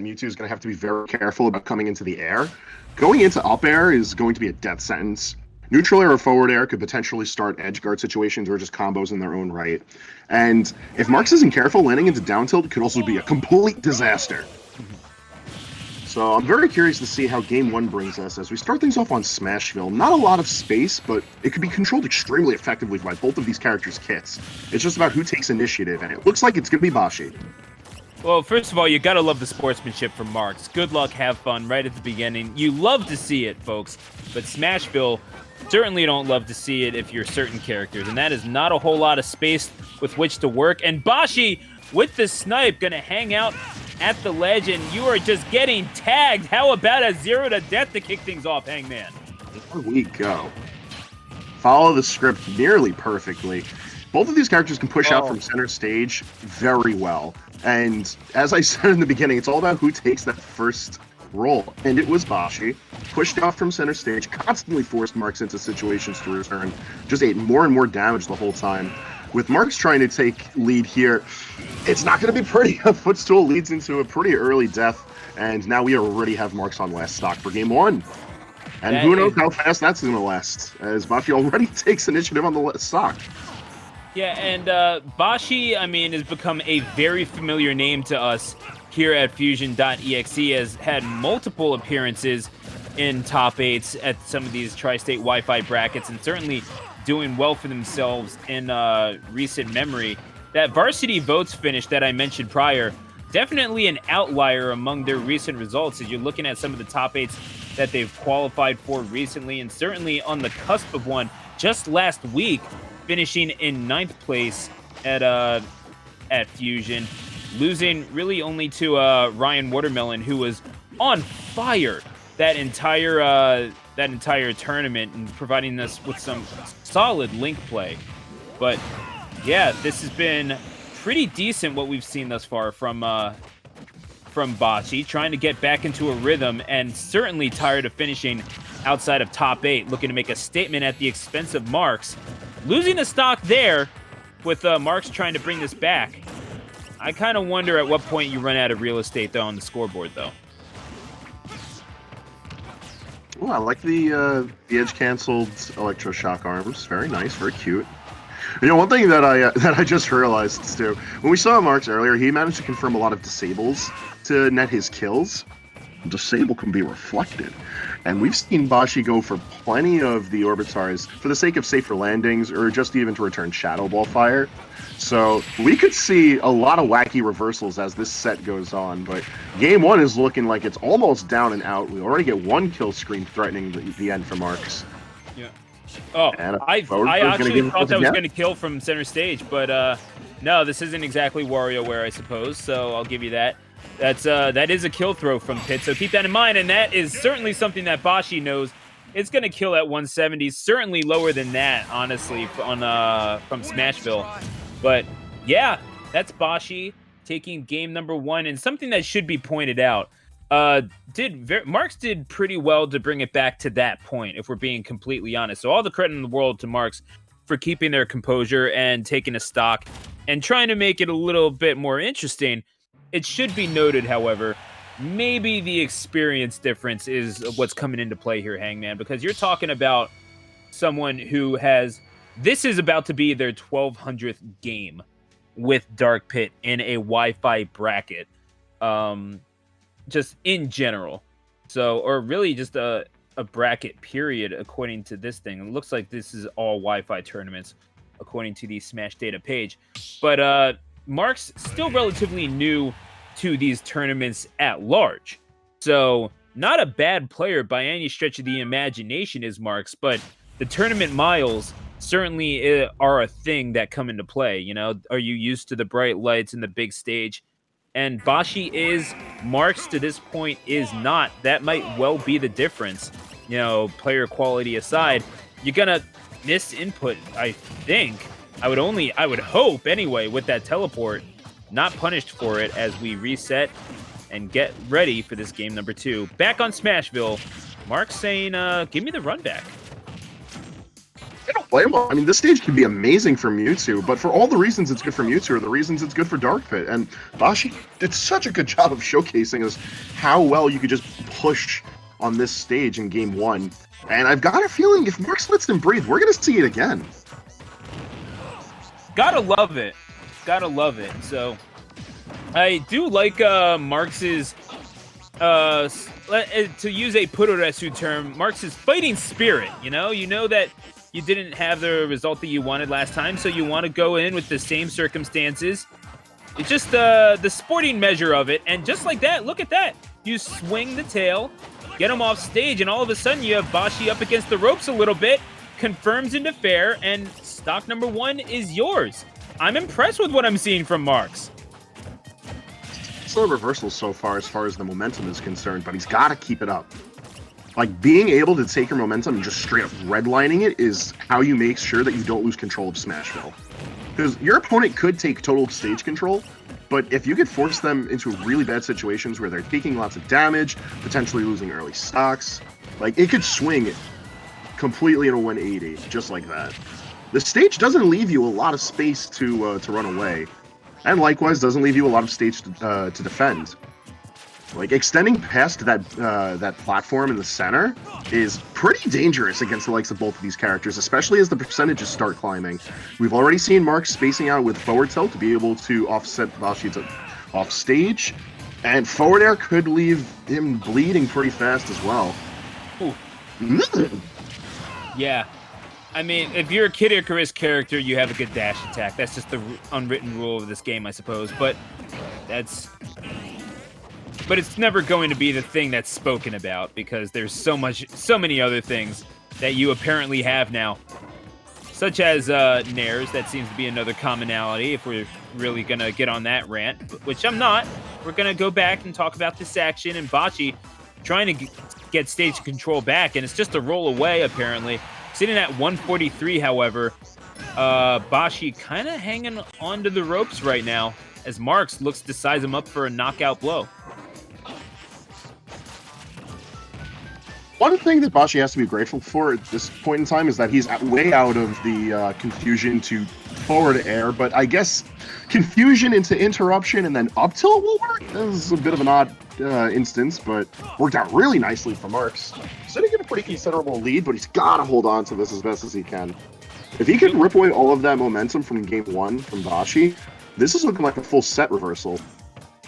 Mewtwo is going to have to be very careful about coming into the air. Going into up air is going to be a death sentence. Neutral air or forward air could potentially start edge guard situations or just combos in their own right. And if Marx isn't careful, landing into down tilt could also be a complete disaster. So I'm very curious to see how Game 1 brings us as we start things off on Smashville. Not a lot of space, but it could be controlled extremely effectively by both of these characters' kits. It's just about who takes initiative, and it looks like it's going to be Bashi. Well, first of all, you gotta love the sportsmanship from Marx. Good luck, have fun right at the beginning. You love to see it, folks, but Smashville certainly don't love to see it if you're certain characters, and that is not a whole lot of space with which to work. And Bashi, with the snipe, gonna hang out at the ledge, and you are just getting tagged. How about a 0 to death to kick things off, Hangman? There we go. Follow the script nearly perfectly. Both of these characters can push out from center stage very well. And as I said in the beginning, it's all about who takes that first roll. And it was Bashi. Pushed out from center stage, constantly forced Marx into situations to return. Just ate more and more damage the whole time. With Marx trying to take lead here, it's not going to be pretty. A footstool leads into a pretty early death. And now we already have Marx on last stock for Game 1. And who knows how fast that's going to last, as Bashi already takes initiative on the stock. Yeah, and Bashi, I mean, has become a very familiar name to us here at Fusion.exe, has had multiple appearances in top 8s at some of these tri-state Wi-Fi brackets, and certainly doing well for themselves in recent memory. That varsity votes finish that I mentioned prior, definitely an outlier among their recent results as you're looking at some of the top 8s that they've qualified for recently, and certainly on the cusp of one just last week, finishing in 9th place at Fusion, losing really only to Ryan Watermelon, who was on fire that entire tournament and providing us with some solid link play. But yeah, this has been pretty decent what we've seen thus far from Bashi, trying to get back into a rhythm, and certainly tired of finishing outside of top 8, looking to make a statement at the expense of Marx. Losing a stock there with Marx trying to bring this back. I kind of wonder at what point you run out of real estate, though, on the scoreboard, though. Oh, I like the edge-canceled electroshock arms. Very nice, very cute. You know, one thing that I just realized, too, when we saw Marx earlier, he managed to confirm a lot of disables to net his kills. Disable can be reflected. And we've seen Bashi go for plenty of the Orbitars for the sake of safer landings or just even to return Shadow Ball fire. So we could see a lot of wacky reversals as this set goes on, but Game 1 is looking like it's almost down and out. We already get one kill screen threatening the end for Marx. Yeah. Oh, I actually thought that was going to kill from center stage, but no, this isn't exactly WarioWare, I suppose, so I'll give you that. That is a kill throw from Pit, so keep that in mind, and that is certainly something that Bashi knows. It's going to kill at 170, certainly lower than that, honestly, from Smashville. But yeah, that's Bashi taking game number 1, and something that should be pointed out. Marx did pretty well to bring it back to that point, if we're being completely honest. So all the credit in the world to Marx for keeping their composure and taking a stock and trying to make it a little bit more interesting. It should be noted, however, maybe the experience difference is what's coming into play here, Hangman, because you're talking about someone who has... This is about to be their 1200th game with Dark Pit in a Wi-Fi bracket, just in general. So, or really just a bracket period, according to this thing. It looks like this is all Wi-Fi tournaments, according to the Smash Data page. But Marx still relatively new to these tournaments at large. So, not a bad player by any stretch of the imagination is Marx, but the tournament miles certainly are a thing that come into play. You know, are you used to the bright lights and the big stage? And Bashi is, Marx to this point is not. That might well be the difference. You know, player quality aside, you're gonna miss input, I think. I would hope anyway with that teleport, not punished for it as we reset and get ready for this game number 2. Back on Smashville, Marx saying, give me the run back. play well. I mean, this stage can be amazing for Mewtwo, but for all the reasons it's good for Mewtwo are the reasons it's good for Dark Pit. And Bashi did such a good job of showcasing us how well you could just push on this stage in Game 1. And I've got a feeling if Marx lets them breathe, we're going to see it again. Gotta love it. Gotta love it. So, I do like Marx's, to use a Puroresu term, Marx's fighting spirit, you know? You know that you didn't have the result that you wanted last time, so you want to go in with the same circumstances. It's just the sporting measure of it, and just like that, look at that. You swing the tail, get him off stage, and all of a sudden you have Bashi up against the ropes a little bit, confirms into fair, and stock number 1 is yours. I'm impressed with what I'm seeing from Marx. Still a reversal so far as the momentum is concerned, but he's got to keep it up. Like, being able to take your momentum and just straight up redlining it is how you make sure that you don't lose control of Smashville. Because your opponent could take total stage control, but if you could force them into really bad situations where they're taking lots of damage, potentially losing early stocks, like, it could swing completely in a 180, just like that. The stage doesn't leave you a lot of space to run away, and likewise doesn't leave you a lot of stage to defend. Like, extending past that platform in the center is pretty dangerous against the likes of both of these characters, especially as the percentages start climbing. We've already seen Mark spacing out with forward tilt to be able to offset Bashi off stage, and forward air could leave him bleeding pretty fast as well. Ooh. Yeah. I mean, if you're a Kid Icarus character, you have a good dash attack. That's just the unwritten rule of this game, I suppose. But it's never going to be the thing that's spoken about because there's so many other things that you apparently have now, such as Nairs. That seems to be another commonality. If we're really gonna get on that rant, which I'm not, we're gonna go back and talk about this action and Bashi trying to get stage control back, and it's just a roll away apparently. Sitting at 143, however, Bashi kind of hanging onto the ropes right now as Marx looks to size him up for a knockout blow. One thing that Bashi has to be grateful for at this point in time is that he's way out of the confusion to forward air, but I guess confusion into interruption and then up tilt will work. This is a bit of an odd instance, but worked out really nicely for Marx. Sitting in a pretty considerable lead, but he's got to hold on to this as best as he can. If he can rip away all of that momentum from Game 1 from Bashi, this is looking like a full set reversal.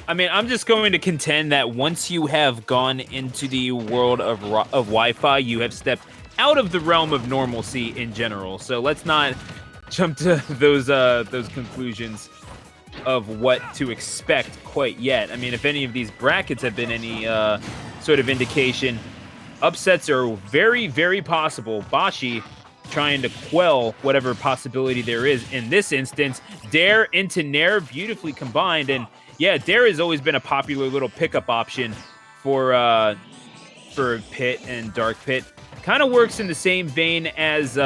I mean, I'm just going to contend that once you have gone into the world of Wi-Fi, you have stepped out of the realm of normalcy in general. So let's not jump to those conclusions of what to expect quite yet. I mean, if any of these brackets have been any sort of indication, upsets are very, very possible. Bashi trying to quell whatever possibility there is in this instance. Dare into Nair, beautifully combined, and yeah, Dare has always been a popular little pickup option for Pit and Dark Pit. Kind of works in the same vein as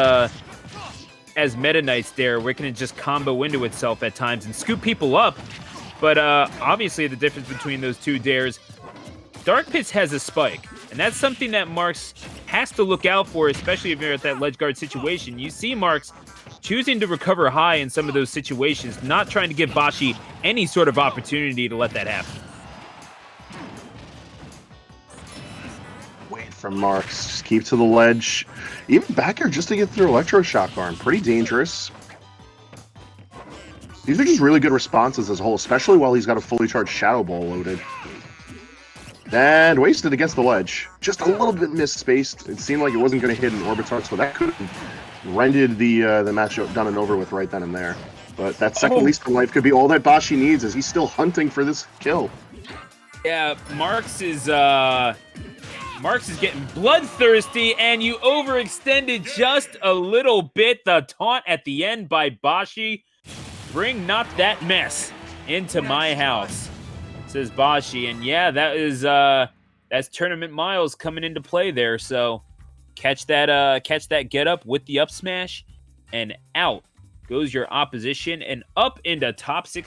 Meta Knight's Dare, where it can just combo into itself at times and scoop people up. But obviously the difference between those two Dares, Dark Pit has a spike, and that's something that Marx has to look out for, especially if you're at that ledge guard situation. You see Marx choosing to recover high in some of those situations, not trying to give Bashi any sort of opportunity to let that happen. Wait for Marx. Just keep to the ledge. Even back here just to get through Electro Shock Arm. Pretty dangerous. These are just really good responses as a whole, especially while he's got a fully charged Shadow Ball loaded. And wasted against the ledge. Just a little bit misspaced. It seemed like it wasn't going to hit an Orbitar, so that could have rendered the match done and over with right then and there. But that second least in life could be all that Bashi needs as he's still hunting for this kill. Yeah, Marx is getting bloodthirsty, and you overextended just a little bit. The taunt at the end by Bashi. Bring not that mess into my house, says Bashi. And yeah, that's tournament miles coming into play there. So catch that get up with the up smash, and out goes your opposition and up into top 16.